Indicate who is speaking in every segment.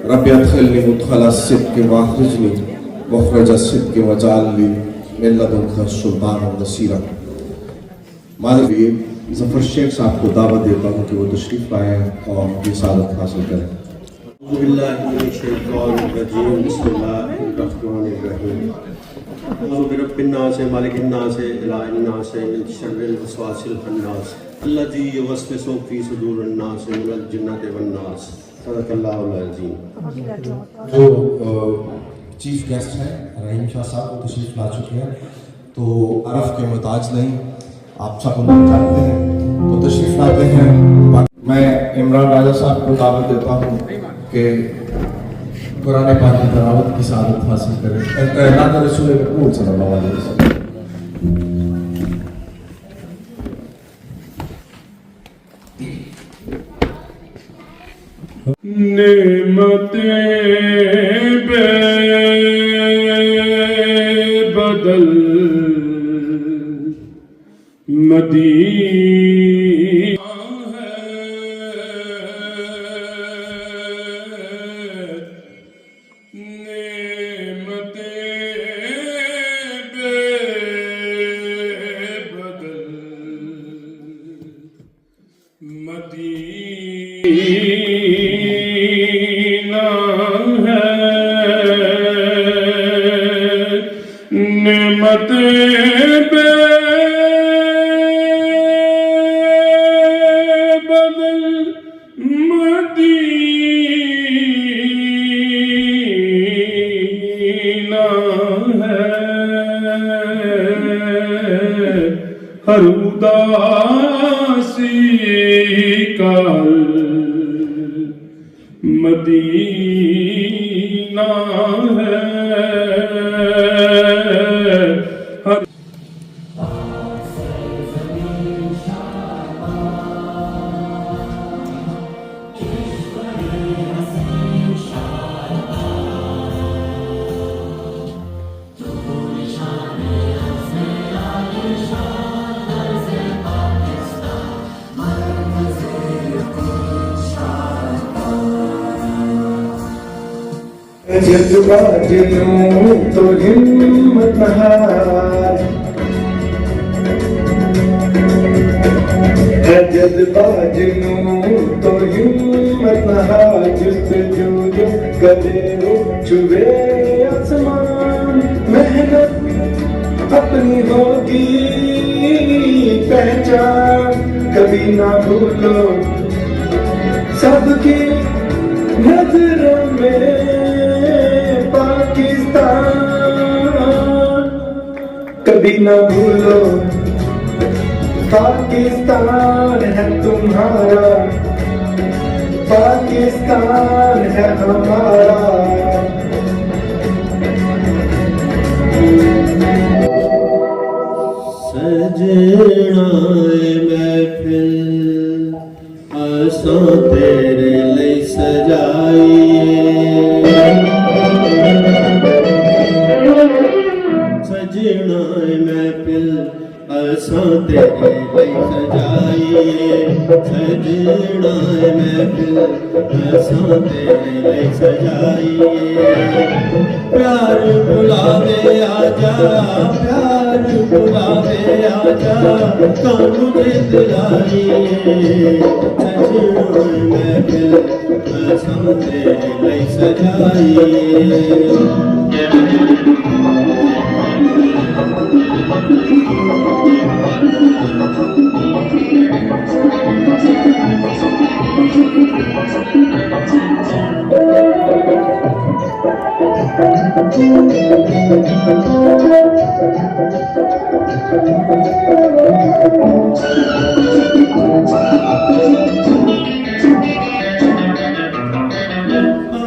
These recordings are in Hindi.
Speaker 1: रब अदखिलनी मुदखला सिद्क़ वाखरिजनी मुखरज सिद्क़ वजालनी मिन लदुनका सुल्तानन नसीरा। माननीय ज़फ़र शेख साहब को दावत देता हूँ कि वो तशरीफ़ लाएँ और ये सादत हासिल करें। बिस्मिल्लाहिर्रहमानिर्रहीम। औज़ु बिरब्बिन्नास मालिकिन्नास इलाहिन्नास मिन शर्रिल वस्वासिल खन्नास अल्लज़ी युवस्विसु फ़ी सुदूरिन्नास मिनल जिन्नति वन्नास। सदक़ल्लाहुल अज़ीम।
Speaker 2: जो चीफ गेस्ट हैं रहीम शाह साहब वो तशरीफ ला चुके हैं, तो अरफ के मोहताज नहीं, आप सब उनको जानते हैं, तो तशरीफ लाते हैं। मैं इमरान राजा साहब को दावत देता हूँ कि कुरान पाक की तिलावत की सआदत हासिल करें। नात रसूल मक़बूल सल्लल्लाहु अलैहि वसल्लम।
Speaker 3: नेमते बेबदल मदीना है, नेमते बेबदल मदीना है, नेमत बेबदल मदीना है। हर उदासी का मदीना है।
Speaker 4: जज्बा जुनून तो हिम्मत नहार, जज्बा जुनून तो हिम्मत नहार, जुस्तजू जो करे वो छुए आसमान। मेहनत अपनी होगी पहचान, कभी ना भूलो सबकी नजरों में पाकिस्तान। कभी ना भूलो पाकिस्तान है तुम्हारा, पाकिस्तान है हमारा।
Speaker 5: सजना महफिल आसा तेरे लिए सजाइए, सजना महफिल आसा तेरे लिए सजाइए, सजना महफिल आसा तेरे लिए सजाइए। प्यार बुलावे आजा, प्यार बुलावे आजा, कानू दे दिलाइए, सजना महफिल आसा तेरे लिए सजाइए।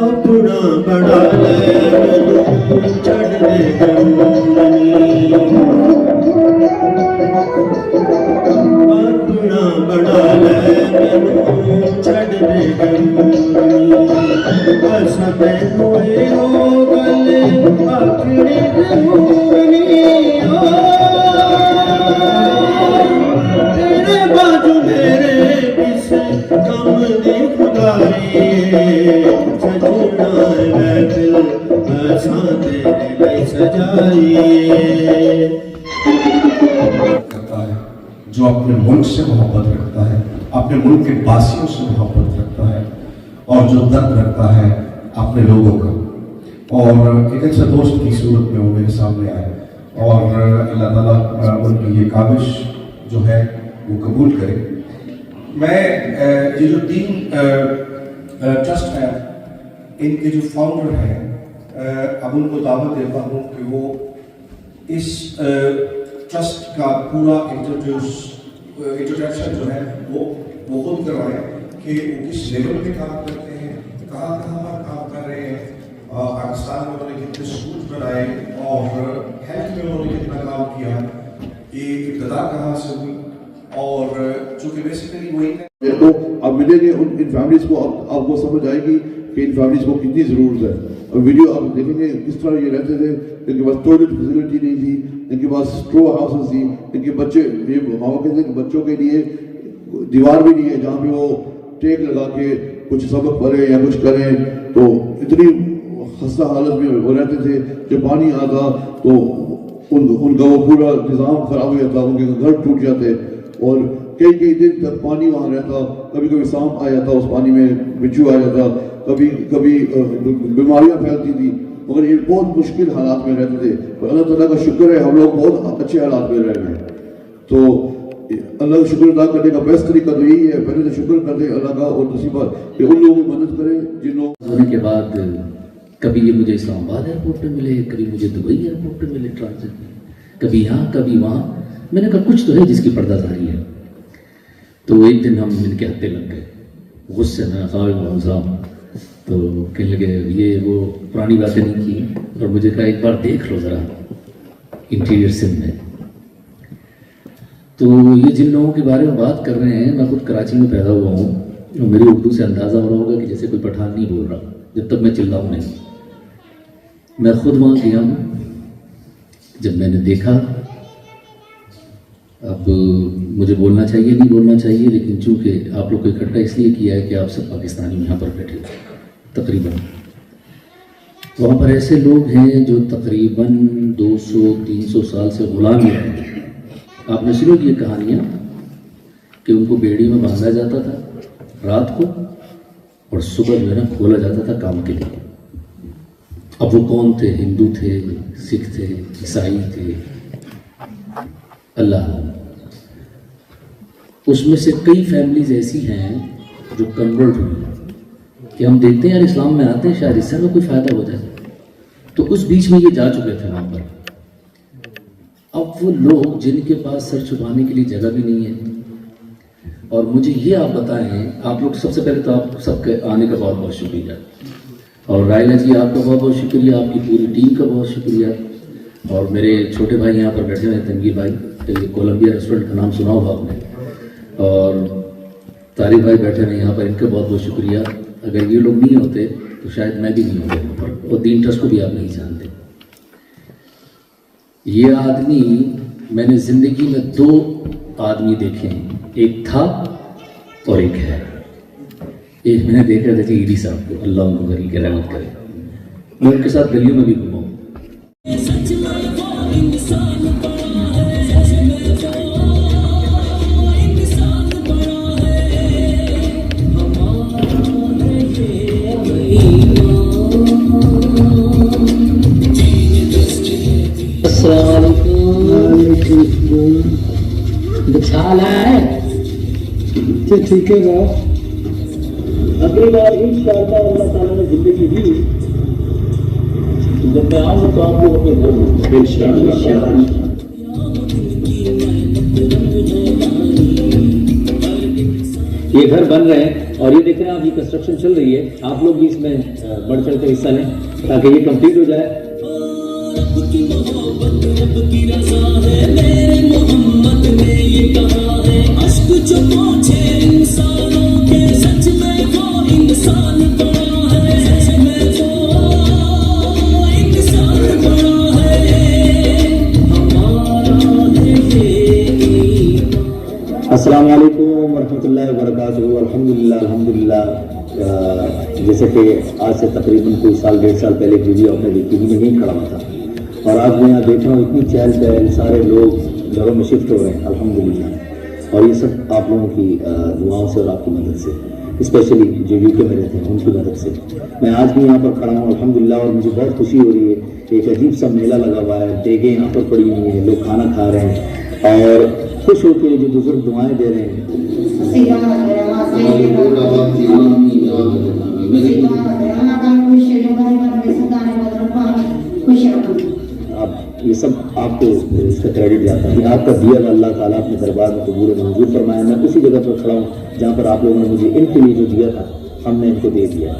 Speaker 5: अपना बड़ा ले छड़ दे अपना बड़ा ले छड़ दे बस कोई हो गले आखिरी दुनिया। सजाइए।
Speaker 2: करता है, जो अपने मुल्क से मोहब्बत रखता है, अपने मुल्क के वासियों से मोहब्बत रखता है और जो दर्द रखता है अपने लोगों का। और एक ऐसा दोस्त की सूरत में वो मेरे सामने आए और अल्लाह ताला उनकी ये काविश जो है वो कबूल करे। मैं ये जो 3 ट्रस्ट है, इनके जो फाउंडर हैं, अब उनको दावत देता हूँ कि वो इस ट्रस्ट का पूरा इंट्रोडक्शन जो है वो खुद करवाएं कि वो किस लेवल पे काम करते हैं, कहाँ पर काम कर रहे हैं, पाकिस्तान में उन्होंने कितने स्कूल बनाए और हेल्थ में उन्होंने कितना काम किया, ये इब्तिदा कहाँ से हुई और चूँकि बेसिकली वही है।
Speaker 6: तो अब मिलेंगे उन इन फैमिलीज को, आपको समझ आएगी कि इन फैमिलीज को कितनी ज़रूरत है। और वीडियो आप देखेंगे किस तरह ये रहते थे, इनके पास टॉयलेट फैसिलिटी नहीं थी, इनके पास स्ट्रो हाउसेस थी, इनके बच्चे, ये माँ कहते हैं कि बच्चों के लिए दीवार भी नहीं है जहाँ पे वो टेक लगा के कुछ सबक पढ़े या कुछ करें। तो इतनी खस्ता हालत में वो रहते थे, जब पानी आता तो उनका वो पूरा निज़ाम ख़राब हो जाता, उनके घर टूट जाते और कई दिन तक पानी वहाँ रहता। कभी कभी सांप आ जाता, उस पानी में बिच्छू आ जाता, कभी बीमारियाँ फैलती थी, मगर ये बहुत मुश्किल हालात में रहते थे। और अल्लाह ताला का शुक्र है हम लोग बहुत अच्छे हालात में रह गए। तो अल्लाह का शुक्र अदा करने का बेस्ट तरीका तो यही है, पहले तो शुक्र कर दे अल्लाह का और दूसरी बात कि उन लोगों की मदद करें जिन लोग
Speaker 7: होने के बाद कभी ये मुझे इस्लामाबाद एयरपोर्ट पे मिले, कभी मुझे दुबई एयरपोर्ट पे मिले ट्रांजिट में, कभी यहाँ कभी वहाँ। मैंने कहा कुछ तो है जिसकी पर्दादारी है। तो एक दिन हम इनके हत्थे लग गए गुस्से में, साहब तो कहने लगे ये वो पुरानी बातें नहीं की और मुझे कहा एक बार देख लो ज़रा इंटीरियर सिंध में। तो ये जिन लोगों के बारे में बात कर रहे हैं, मैं खुद कराची में पैदा हुआ हूँ और मेरी उर्दू से अंदाज़ा हो रहा होगा कि जैसे कोई पठान नहीं बोल रहा जब तक मैं चिल्लाऊँ नहीं। मैं खुद वहाँ गया हूँ। जब मैंने देखा, अब मुझे बोलना चाहिए नहीं बोलना चाहिए, लेकिन चूंकि आप लोग को इकट्ठा इसलिए किया है कि आप सब पाकिस्तानी यहाँ पर बैठे हो, तकरीबन वहाँ पर ऐसे लोग हैं जो तकरीबन 200-300 साल से गुलाम ही रहे। आपने सुनी ये कहानियाँ कि उनको बेड़ी में बांधा जाता था रात को और सुबह जो है ना खोला जाता था काम के लिए। अब वो कौन थे? हिंदू थे, सिख थे, ईसाई थे, अल्लाह। उसमें से कई फैमिलीज ऐसी हैं जो कन्वर्ट हुई कि हम देखते हैं यार इस्लाम में आते हैं शायद इससे हमें कोई फ़ायदा हो जाए। तो उस बीच में ये जा चुके थे वहाँ पर। अब वो लोग जिनके पास सर छुपाने के लिए जगह भी नहीं है। और मुझे ये आप बताएं, आप लोग सबसे पहले तो आप सबके आने का बहुत बहुत शुक्रिया, और रायला जी आपका बहुत बहुत शुक्रिया, आपकी पूरी टीम का बहुत शुक्रिया, और मेरे छोटे भाई यहाँ पर बैठे हुए हैं तनवीर भाई, कोलंबिया रेस्टोरेंट का नाम सुना होगा आपने, और तारिक भाई बैठे हैं यहाँ पर, इनका बहुत बहुत शुक्रिया। अगर ये लोग नहीं होते तो शायद मैं भी नहीं होता यहाँ पर, और दीन ट्रस्ट को भी आप नहीं जानते। ये आदमी, मैंने ज़िंदगी में 2 आदमी देखे हैं, एक था और एक है। एक मैंने देखा था ईडी साहब को, अल्लाह उनको गरीब के रहमत करे। मैं उनके साथ गलियों में भी घूमा हूँ।
Speaker 5: ठीक है ना, अगली बार इंशाअल्लाह अल्लाह ताला ने जिंदगी दी, जब मैं आऊँगा तो आप लोग अपने घर में इंशाअल्लाह। ये घर बन रहे हैं और ये देख रहे हैं आप, ये कंस्ट्रक्शन चल रही है। आप लोग भी इसमें बढ़ चढ़ कर हिस्सा लें ताकि ये कंप्लीट हो जाए। अस्सलाम वालेकुम वरहमतुल्लाहि वबरकातुहू। अल्हम्दुलिल्लाह। जैसे कि आज से तकरीबन कोई 1.5 साल पहले वीडियो आपने देखी थी, मैं यहीं खड़ा हुआ था और आज मैं यहाँ बैठा हूँ, इतनी चहल पहल, सारे लोग घरों में शिफ्ट हो रहे हैं अल्हम्दुलिल्लाह, और ये सब आप लोगों की दुआओं से और आपकी मदद से, स्पेशली जो यूके में रहते हैं उनकी मदद से मैं आज भी यहाँ पर खड़ा हूँ अल्हम्दुलिल्लाह। और मुझे बहुत खुशी हो रही है, एक अजीब सा मेला लगा हुआ है, देगें यहाँ पर पड़ी हुई हैं, लोग खाना खा रहे हैं और खुश होकर जो बुजुर्ग दुआएं दे रहे हैं। अब ये सब आपको इसका क्रेडिट जाता है कि आपका दिया अल्लाह ताला अपने दरबार में कबूल मंजूर फरमाया। मैं उसी जगह पर खड़ा हूँ जहाँ पर आप लोगों ने मुझे इनके लिए जो दिया था, हमने इनको दे दिया।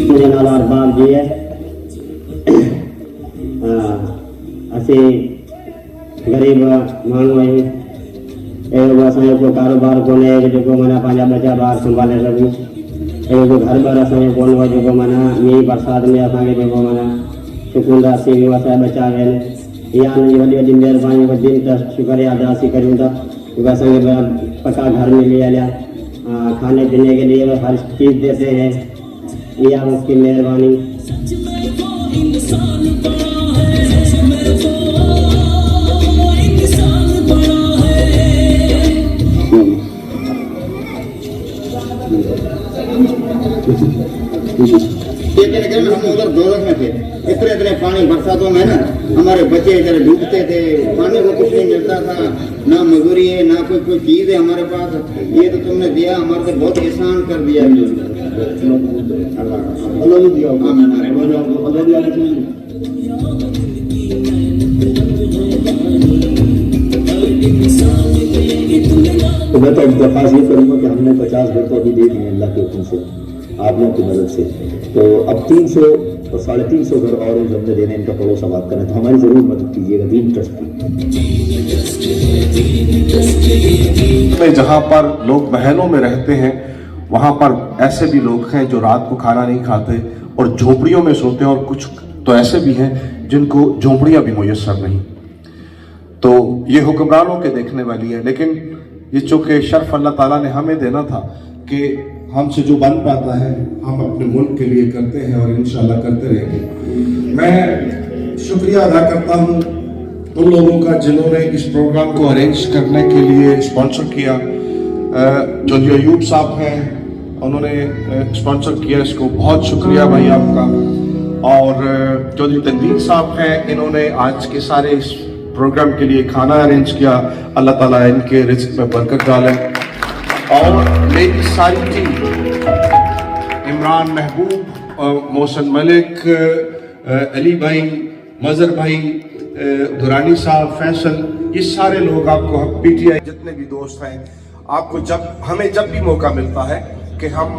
Speaker 8: मेरा नाम अरबाब जी है। असी गरीब माण्हू आहियूं, अहिड़ो असांजो को कारोबार कोन्हे जेको माना पंहिंजा बचा ॿार संभाले सघूं, अहिड़ो घर बार असांजो कोन हो जेको माना मींहुं बरसाति में असांखे जेको माना सुकूनदासी असांजा बचा आहिनि। इहा हुनजी वॾी वॾी महिरबानी दिन त शुक्रिया अदासी करियूं था कि असांखे पक्का घर मिली हलिया, खाने पीने के लिए हर चीज़ देते हैं, यह उसकी मेहरबानी।
Speaker 9: हम उधर दौलत में थे, इतने पानी बरसातों में ना हमारे बच्चे इधर डूबते थे, पानी को कुछ नहीं मिलता था, ना मजदूरी है ना कोई चीज है हमारे पास। ये तो तुमने दिया, हमारे से बहुत एहसान कर दिया।
Speaker 5: तो मैं तो दरख्वास्त ये करूँगा कि हमने 50 घर तो अभी दे दिए अल्लाह के हुक्म से, आप लोगों की मदद से। तो अब 300 और 350 घर और जो हमने देने, इनका पड़ोसा बात करें तो हमारी ज़रूर मदद कीजिएगा दीन ट्रस्ट की।
Speaker 1: जहाँ पर लोग महलों में रहते हैं, वहाँ पर ऐसे भी लोग हैं जो रात को खाना नहीं खाते और झोपड़ियों में सोते हैं, और कुछ तो ऐसे भी हैं जिनको झोपड़ियाँ भी मुयस्सर नहीं। तो ये हुक्मरानों के देखने वाली है, लेकिन ये चूँकि शर्फ अल्लाह ताला ने हमें देना था कि हमसे जो बन पाता है हम अपने मुल्क के लिए करते हैं और इंशाल्लाह करते रहेंगे। मैं शुक्रिया अदा करता हूँ उन लोगों का जिन्होंने इस प्रोग्राम को अरेंज करने के लिए स्पॉन्सर किया। चौधरी अयूब साहब हैं, उन्होंने स्पॉन्सर किया, इसको बहुत शुक्रिया भाई आपका। और चौधरी तनवीर साहब हैं, इन्होंने आज के सारे इस प्रोग्राम के लिए खाना अरेंज किया। अल्लाह ताला इनके रिज़्क़ में बरकत डाले। और मेरी सारी टीम, इमरान महबूब, मोहसिन मलिक, अली भाई, मजहर भाई, दुरानी साहब, फैसल, ये सारे लोग आपको, पीटीआई जितने भी दोस्त हैं, आपको हमें जब भी मौका मिलता है कि हम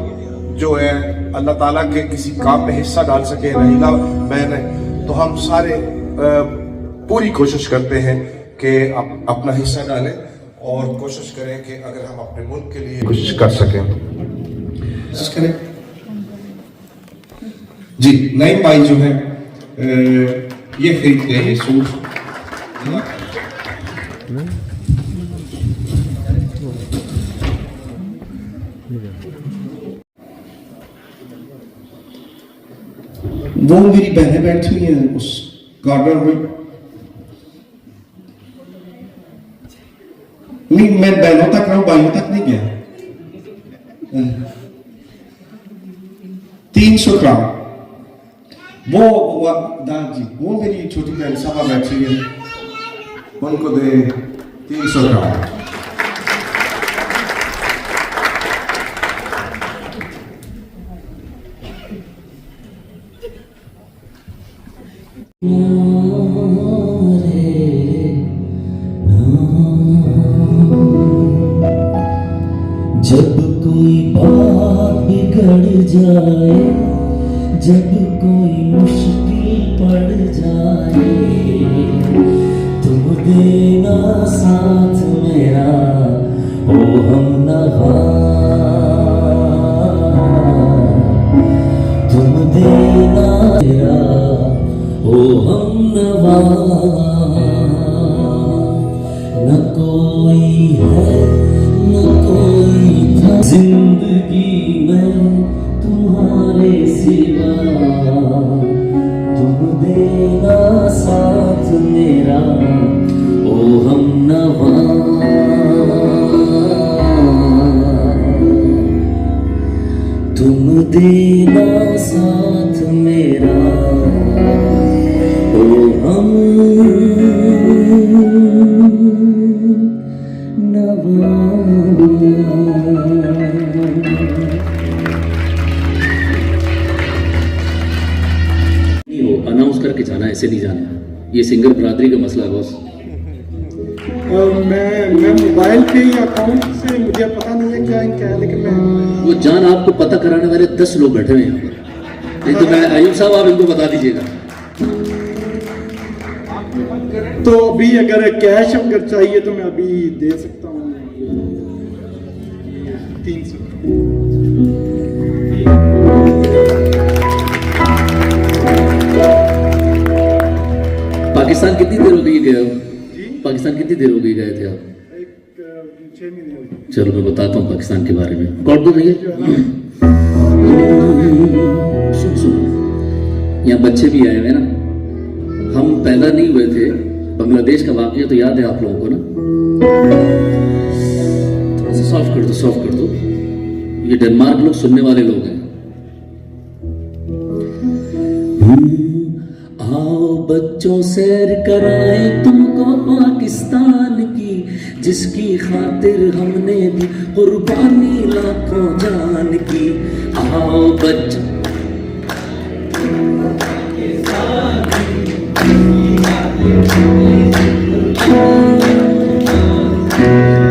Speaker 1: जो है अल्लाह ताला के किसी काम में हिस्सा डाल सके, महिला बहन है, तो हम सारे पूरी कोशिश करते हैं कि अपना हिस्सा डालें और कोशिश करें कि अगर हम अपने मुल्क के लिए कोशिश कर सकें। जी नई भाई जो है ये खरीदते हैं, ये सूट वो मेरी बहनें बैठी हुई हैं उस कॉर्नर में। नहीं, मैं बहनों तक रहूं, भाइयों तक नहीं गया। 300 ग्राम वो दाद जी, वो मेरी छोटी बहन सभा बैठी है, उनको दे 300 ग्राम।
Speaker 10: जब कोई बात बिगड़ जाए, जब कोई मुश्किल पड़ जाए, तुम देना साथ मेरा ओ हमनवा, तुम देना तेरा ओ हम नवा न कोई है न कोई था जिंदगी में तुम्हारे सिवा तुम देना साथ मेरा ओ हम नवा तुम देना साथ मेरा ओ हम नवा।
Speaker 7: अनाउंस करके जाना, ऐसे नहीं जाना, ये सिंगर बरादरी का मसला है बॉस।
Speaker 4: मैं मोबाइल के अकाउंट से मुझे पता नहीं है क्या इनका है, लेकिन मैं
Speaker 7: वो जान आपको पता कराने वाले 10 लोग बैठे हुए हैं यहाँ पर, नहीं तो मैं अयूब साहब आप इनको बता दीजिएगा।
Speaker 4: तो अभी अगर कैश अगर चाहिए तो मैं अभी दे सकता हूँ 300।
Speaker 7: पाकिस्तान कितनी देर हो गई गए हो? पाकिस्तान कितनी देर हो गई गए थे आप?
Speaker 4: 6 महीने हो गए।
Speaker 7: चलो मैं बताता हूँ पाकिस्तान के बारे में। कौन दो भैया सुन सुन, यहाँ बच्चे भी आए हुए ना, हम पैदा नहीं हुए थे, बांग्लादेश का वाकया तो याद है आप लोगों को ना? थोड़ा सा सॉफ्ट कर दो, सॉफ्ट कर दो, ये डेनमार्क लोग सुनने वाले लोग हैं।
Speaker 10: आओ बच्चों सैर कराए तुमको पाकिस्तान की, जिसकी खातिर हमने दी कुर्बानी लाखों जान की। आओ बच्चों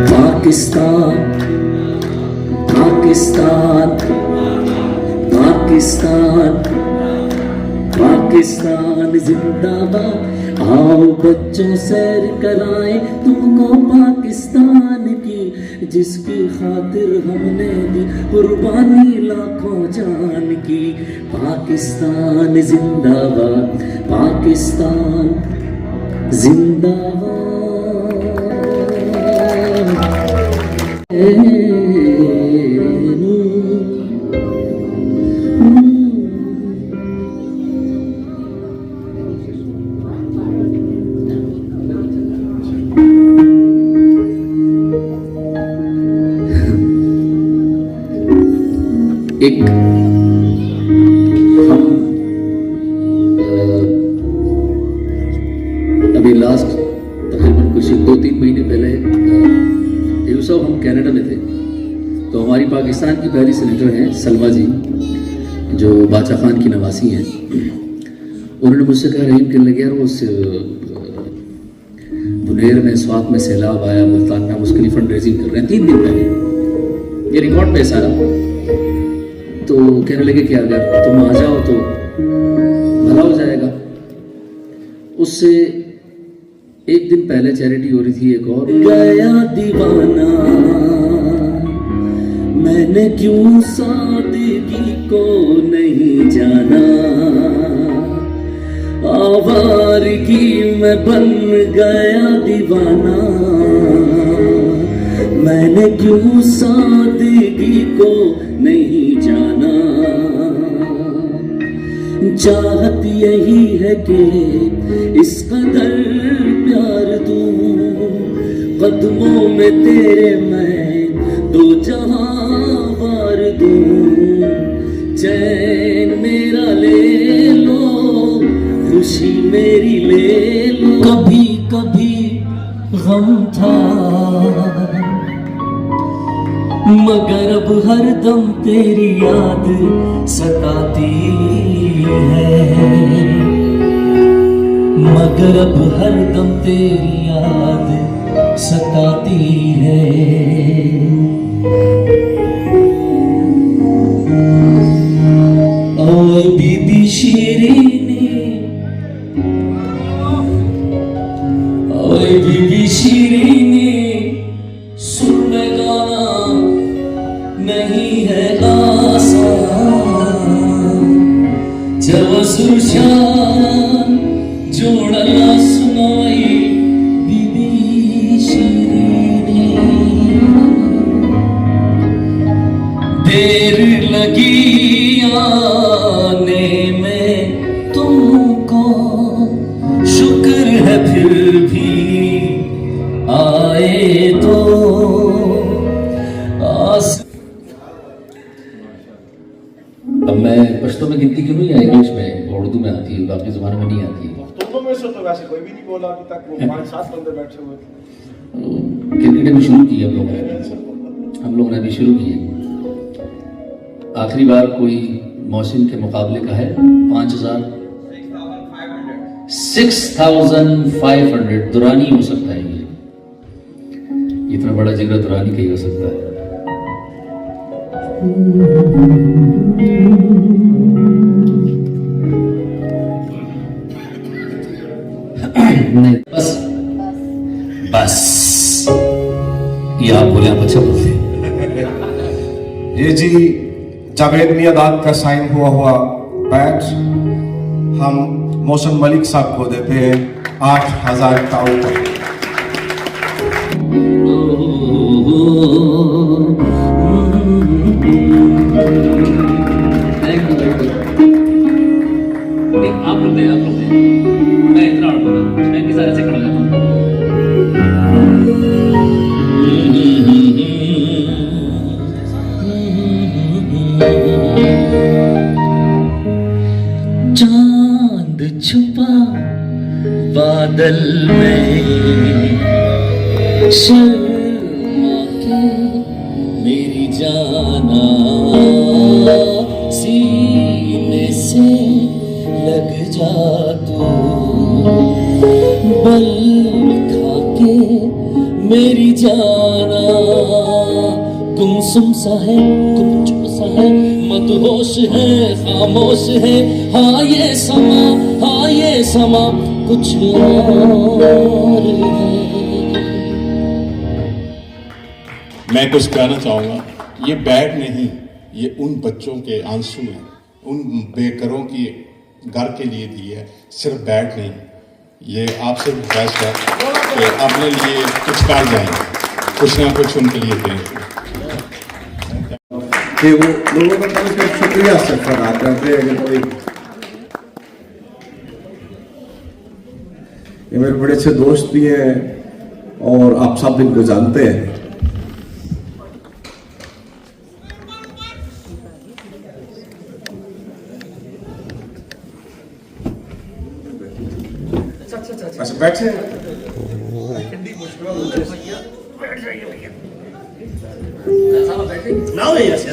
Speaker 10: पाकिस्तान पाकिस्तान पाकिस्तान पाकिस्तान जिंदाबाद। आओ बच्चों सैर कराएं तुमको पाकिस्तान की, जिसकी खातिर हमने दी कुर्बानी लाखों जान की। पाकिस्तान जिंदाबाद पाकिस्तान जिंदाबाद।
Speaker 7: एक हम अभी लास्ट तकरीबन कुछ 2-3 महीने पहले ये सब हम कनाडा में थे, तो हमारी पाकिस्तान की पहली सेनेटर हैं सलमा जी, जो बादशाह खान की नवासी हैं। उन्होंने मुझसे कहा रहीम कहने लगे यार उस बुनेर में स्वात में सैलाब आया, मुल्तान में उसके लिए फंड रेजिंग कर रहे हैं 3 दिन पहले, ये रिकॉर्ड पे सारा। तो कहने लगे कि अगर तुम आ जाओ तो भला हो जाएगा। उससे एक दिन पहले चैरिटी हो रही थी एक और।
Speaker 10: गया दीवाना मैंने क्यों सादगी को नहीं जाना, आवारगी में बन गया दीवाना, मैंने क्यों सादगी को नहीं जाना। चाहत यही है कि इस कदर प्यार दूं, कदमों में तेरे मैं 2 जहां वार दूं। चैन मेरा ले लो, खुशी मेरी ले लो। कभी कभी गम था मगर अब हर दम तेरी याद सताती है, मगर अब हर दम तेरी याद सताती है। ओए बीबी शीरीनी, ओए बीबी शीरीनी, सुन में गाना नहीं है आसान, जब सुशान जोड़ा सुनाई बीबी शीरी देर लगी आने में तुमको शुक्र है फिर भी आए तो अब मैं पश्तो में गिनती क्यों नहीं है, इंग्लिश में और उर्दू में आती है, बाकी ज़बानों में नहीं आती है।
Speaker 2: तुम में से तो वैसे कोई भी नहीं बोला अभी तक, वो 5-7 बंदे बैठे हुए थे।
Speaker 10: क्रिकेट भी शुरू की हम लोगों ने भी शुरू की है। आखिरी बार कोई मौसम के मुकाबले का है 6,500 दुरानी हो सकता है, ये इतना बड़ा जिगरा दुरानी का ही हो सकता है। नहीं बस बस ये आप बोले, आप अच्छा बोलते हैं।
Speaker 2: ये जी जावेद मियादाद का साइन हुआ बैच हम मोहसिन मलिक साहब को देते हैं 8,000 का ऊपर।
Speaker 10: आप लोग दें, मैं इतना और बोला, मैं किस तरह से खड़ा जाता हूँ। चांद छुपा बादल में शर्मा के मेरी जाना सीने से लग जा तू, बल खा के मेरी जाना, गुमसुम सा है गुमचुप सा है मदहोश है खामोश है, हाँ ये समा कुछ और है।
Speaker 11: मैं कुछ कहना चाहूँगा, ये बैड नहीं, ये उन बच्चों के आंसू हैं, उन बेघरों की घर के लिए दी है, सिर्फ बैड नहीं। ये आपसे रिक्वेस्ट है कि अपने लिए कुछ कर जाएं, कुछ ना कुछ उनके लिए दें।
Speaker 1: कि वो लोगों का कम से कम शुक्रिया से अदा करते हैं। ये मेरे बड़े अच्छे दोस्त भी हैं और आप सब इनको जानते हैं। अच्छा बैठे
Speaker 4: No, yes.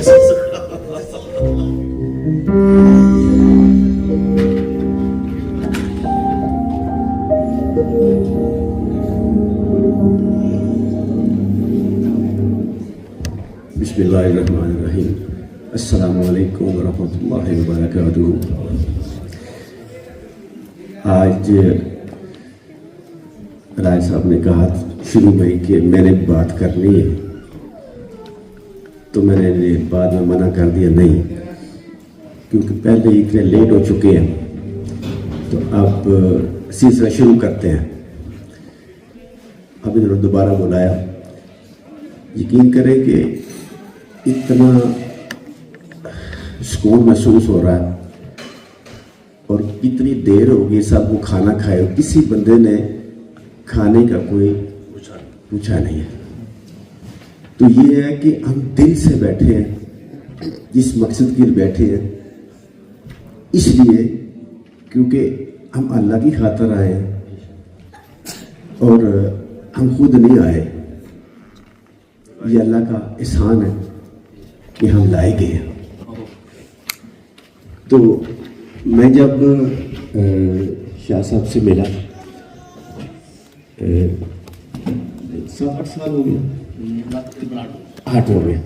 Speaker 1: बिस्मिल्लाहिर्रहमानिर्रहीम। अस्सलामु अलैकुम वरहमतुल्लाहि वबरकातुहू। आज राय साहब ने कहा शुरू में कि मैंने बात करनी है, तो मैंने बाद में मना कर दिया नहीं, क्योंकि पहले इतने लेट हो चुके हैं। तो अब सिलसिला शुरू करते हैं। अब इन्होंने दोबारा बुलाया, यकीन करें कि इतना सुकून महसूस हो रहा है और कितनी देर हो गई सबको खाना खाए, किसी बंदे ने खाने का कोई पूछा नहीं है। तो ये है कि हम दिल से बैठे हैं, जिस मकसद के लिए बैठे हैं, इसलिए क्योंकि हम अल्लाह की खातिर आए हैं और हम खुद नहीं आए। ये अल्लाह का एहसान है कि हम लाए गए हैं। तो मैं जब शाह साहब से मिला 7-8 साल हो गया, 8 हो गया,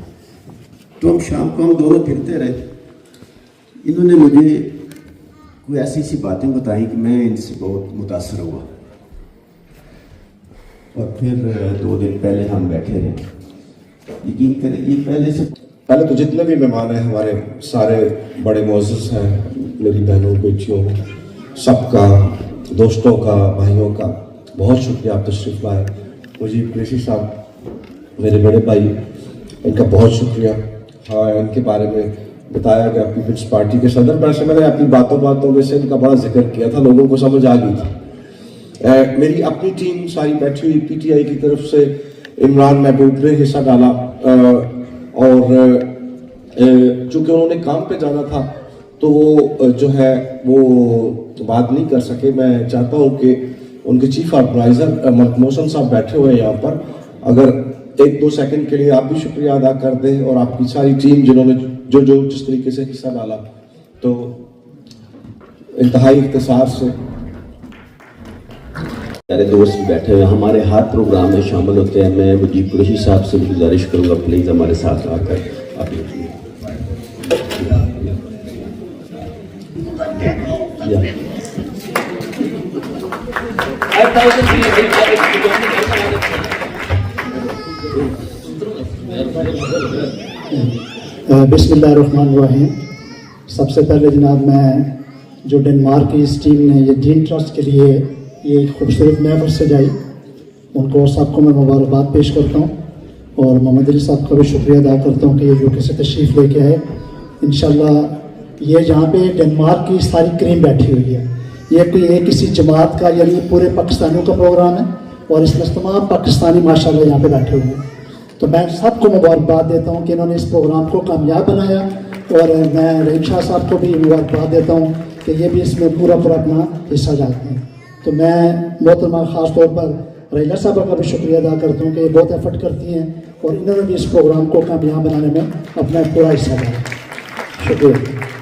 Speaker 1: तो हम शाम को हम दोनों फिरते रहे। इन्होंने मुझे कोई ऐसी सी बातें बताई कि मैं इनसे बहुत मुतासर हुआ। और फिर 2 दिन पहले हम बैठे रहे। यकीन करें, ये पहले से
Speaker 2: पहले तो जितने भी मेहमान हैं हमारे सारे बड़े मोअज़्ज़ज़ हैं, मेरी बहनों बेटियों सबका, दोस्तों का, भाइयों का बहुत शुक्रिया आप तशरीफ़ लाए। मुजीब कुरैशी साहब मेरे बड़े भाई, इनका बहुत शुक्रिया। हाँ, इनके बारे में बताया गया पीपल्स पार्टी के सदर, वैसे मैंने अपनी बातों में से इनका बड़ा जिक्र किया था, लोगों को समझ आ गई थी। मेरी अपनी टीम सारी बैठी हुई, PTI की तरफ से इमरान महबूब ने हिस्सा डाला और चूँकि उन्होंने काम पे जाना था तो वो जो है वो बात नहीं कर सके। मैं चाहता हूँ कि उनके चीफ एडवाइज़र मोहसन साहब बैठे हुए हैं यहाँ पर, अगर 1-2 सेकंड के लिए आप भी शुक्रिया अदा कर दें और आपकी सारी टीम जिन्होंने जो जिस तरीके से हिस्सा डाला, तो इंतहाई इख्तिसार से।
Speaker 5: मेरे दोस्त भी बैठे हुए हमारे हर प्रोग्राम में शामिल होते हैं। मैं मुजीब कुरैशी साहब से गुजारिश करूँगा प्लीज़ हमारे साथ आकर आप
Speaker 12: बिस्मिल्लाहिर्रहमानिर्रहीम। सबसे पहले जनाब मैं जो डेनमार्क की इस टीम ने ये डीन ट्रस्ट के लिए ये खूबसूरत महफिल सजाई, उनको सबको मैं मुबारकबाद पेश करता हूँ और मोहम्मद अली साहब का भी शुक्रिया अदा करता हूँ कि ये यूके से तशरीफ़ लेके आए। इंशाल्लाह ये जहाँ पे डेनमार्क की सारी क्रीम बैठी हुई है, ये किसी जमात का यानी पूरे पाकिस्तानियों का प्रोग्राम है और इसमें तमाम पाकिस्तानी माशाल्लाह यहाँ पे बैठे हुए हैं। तो मैं सबको मुबारकबाद देता हूँ कि इन्होंने इस प्रोग्राम को कामयाब बनाया और मैं रहीम शाह साहब को भी मुबारकबाद देता हूँ कि ये भी इसमें पूरा अपना हिस्सा डालते हैं। तो मैं मोहतरमा ख़ास तौर पर रहीला साहब का भी शुक्रिया अदा करता हूँ कि ये बहुत एफर्ट करती हैं और इन्होंने भी इस प्रोग्राम को कामयाब बनाने में अपना पूरा हिस्सा डाला। शुक्रिया।